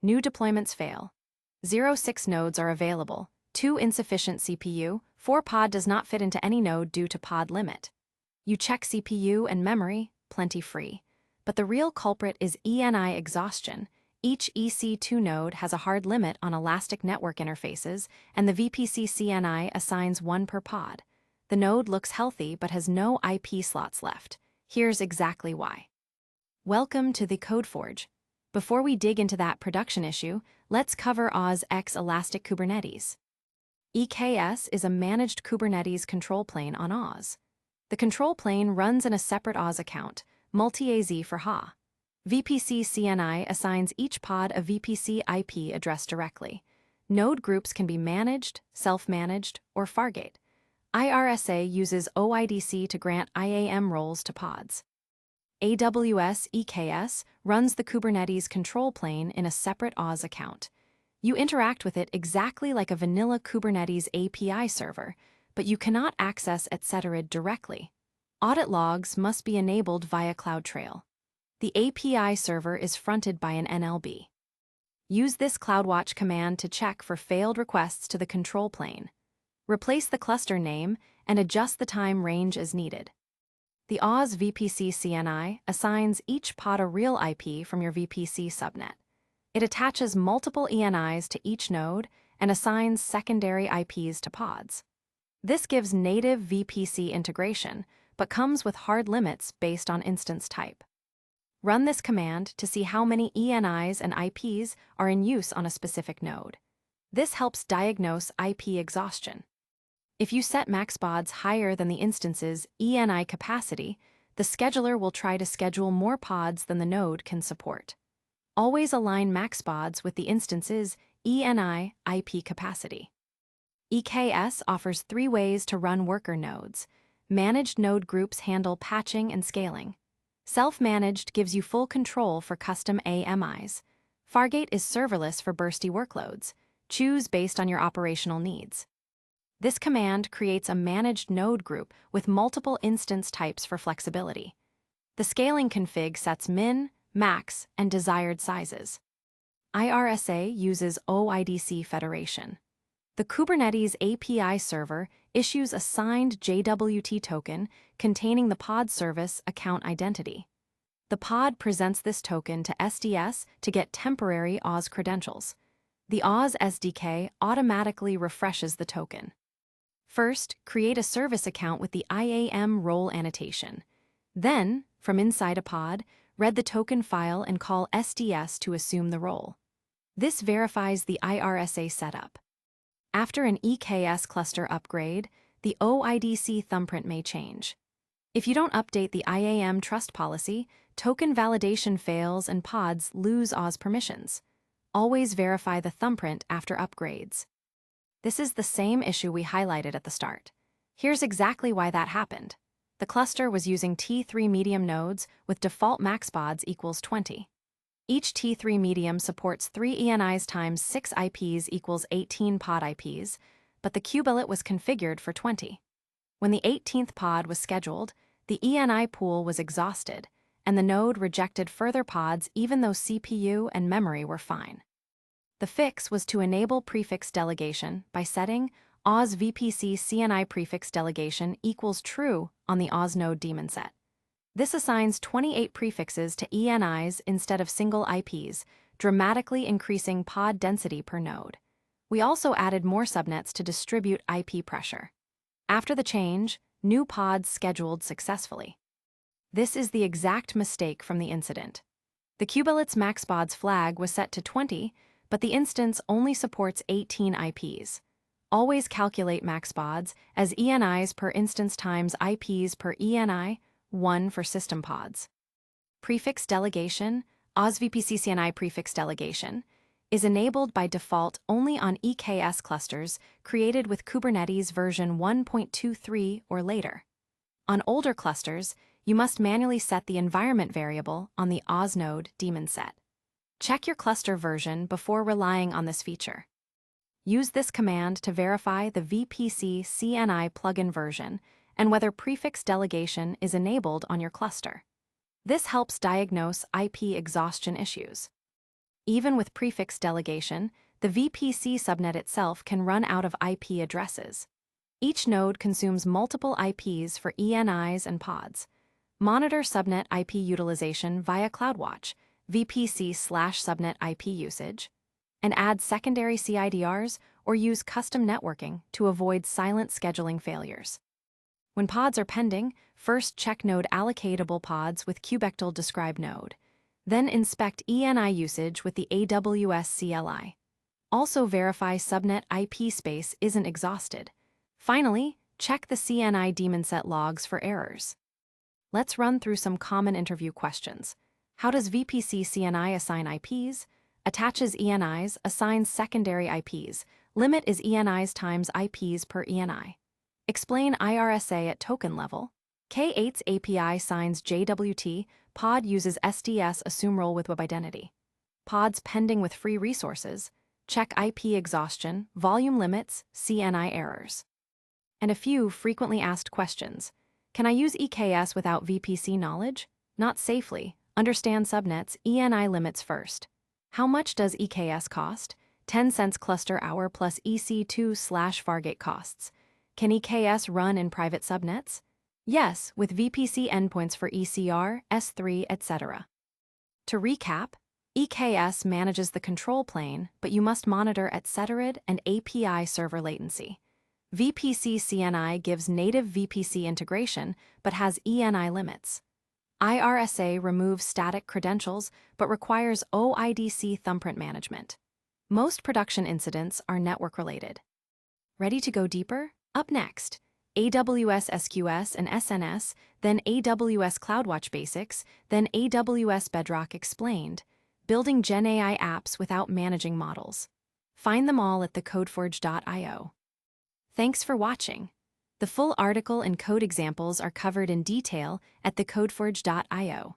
New deployments fail. 0.6 nodes are available. 2 insufficient CPU. 4 pod does not fit into any node due to pod limit. You check CPU and memory, plenty free. But the real culprit is ENI Exhaustion. Each EC2 node has a hard limit on elastic network interfaces, and the VPC CNI assigns 1 per pod. The node looks healthy but has no IP slots left. Here's exactly why. Welcome to TheCodeForge. Before we dig into that production issue, let's cover Oz X Elastic Kubernetes. EKS is a managed Kubernetes control plane on Oz. The control plane runs in a separate Oz account, multi-AZ for HA. VPC CNI assigns each pod a VPC IP address directly. Node groups can be managed, self-managed, or Fargate. IRSA uses OIDC to grant IAM roles to pods. AWS EKS runs the Kubernetes control plane in a separate Oz account. You interact with it exactly like a vanilla Kubernetes API server, but you cannot access etc. directly. Audit logs must be enabled via CloudTrail. The API server is fronted by an NLB. Use this CloudWatch command to check for failed requests to the control plane. Replace the cluster name and adjust the time range as needed. The Oz VPC CNI assigns each pod a real IP from your VPC subnet. It attaches multiple ENIs to each node and assigns secondary IPs to pods. This gives native VPC integration, but comes with hard limits based on instance type. Run this command to see how many ENIs and IPs are in use on a specific node. This helps diagnose IP exhaustion. If you set max pods higher than the instance's ENI capacity, the scheduler will try to schedule more pods than the node can support. Always align max pods with the instance's ENI IP capacity. EKS offers 3 ways to run worker nodes. Managed node groups handle patching and scaling. Self-managed gives you full control for custom AMIs. Fargate is serverless for bursty workloads. Choose based on your operational needs. This command creates a managed node group with multiple instance types for flexibility. The scaling config sets min, max, and desired sizes. IRSA uses OIDC federation. The Kubernetes API server issues a signed JWT token containing the pod service account identity. The pod presents this token to SDS to get temporary Oz credentials. The Oz SDK automatically refreshes the token. First, create a service account with the IAM role annotation. Then, from inside a pod, read the token file and call SDS to assume the role. This verifies the IRSA setup. After an EKS cluster upgrade, the OIDC thumbprint may change. If you don't update the IAM trust policy, token validation fails and pods lose Oz permissions. Always verify the thumbprint after upgrades. This is the same issue we highlighted at the start. Here's exactly why that happened. The cluster was using T3 medium nodes with default max pods equals 20. Each T3 medium supports 3 ENIs times 6 IPs equals 18 pod IPs, but the kubelet was configured for 20. When the 18th pod was scheduled, the ENI pool was exhausted, and the node rejected further pods even though CPU and memory were fine. The fix was to enable prefix delegation by setting Oz VPC CNI prefix delegation equals true on the Oz node daemon set. This assigns 28 prefixes to ENIs instead of single IPs, dramatically increasing pod density per node. We also added more subnets to distribute IP pressure. After the change, new pods scheduled successfully. This is the exact mistake from the incident. The kubelet's max pods flag was set to 20, but the instance only supports 18 IPs. Always calculate max pods as ENIs per instance times IPs per ENI, 1 for system pods. Prefix delegation, Oz VPC CNI prefix delegation, is enabled by default only on EKS clusters created with Kubernetes version 1.23 or later. On older clusters, you must manually set the environment variable on the Oz node daemon set. Check your cluster version before relying on this feature. Use this command to verify the VPC CNI plugin version and whether prefix delegation is enabled on your cluster. This helps diagnose IP exhaustion issues. Even with prefix delegation, the VPC subnet itself can run out of IP addresses. Each node consumes multiple IPs for ENIs and pods. Monitor subnet IP utilization via CloudWatch, VPC/subnet IP usage, and add secondary CIDRs or use custom networking to avoid silent scheduling failures. When pods are pending, first check node allocatable pods with kubectl describe node. Then inspect ENI usage with the AWS CLI. Also verify subnet IP space isn't exhausted. Finally, check the CNI daemon set logs for errors. Let's run through some common interview questions. How does VPC CNI assign IPs? Attaches ENIs, assigns secondary IPs. Limit is ENIs times IPs per ENI. Explain IRSA at token level. K8's API signs JWT. Pod uses SDS assume role with web identity. Pods pending with free resources. Check IP exhaustion, volume limits, CNI errors. And a few frequently asked questions. Can I use EKS without VPC knowledge? Not safely. Understand subnets, ENI limits first. How much does EKS cost? 10 cents cluster hour plus EC2/Fargate costs. Can EKS run in private subnets? Yes, with VPC endpoints for ECR, S3, etc. To recap, EKS manages the control plane, but you must monitor etc. and API server latency. VPC CNI gives native VPC integration, but has ENI limits. IRSA removes static credentials, but requires OIDC thumbprint management. Most production incidents are network-related. Ready to go deeper? Up next, AWS SQS and SNS, then AWS CloudWatch Basics, then AWS Bedrock Explained, building GenAI apps without managing models. Find them all at TheCodeForge.io. Thanks for watching. The full article and code examples are covered in detail at TheCodeForge.io.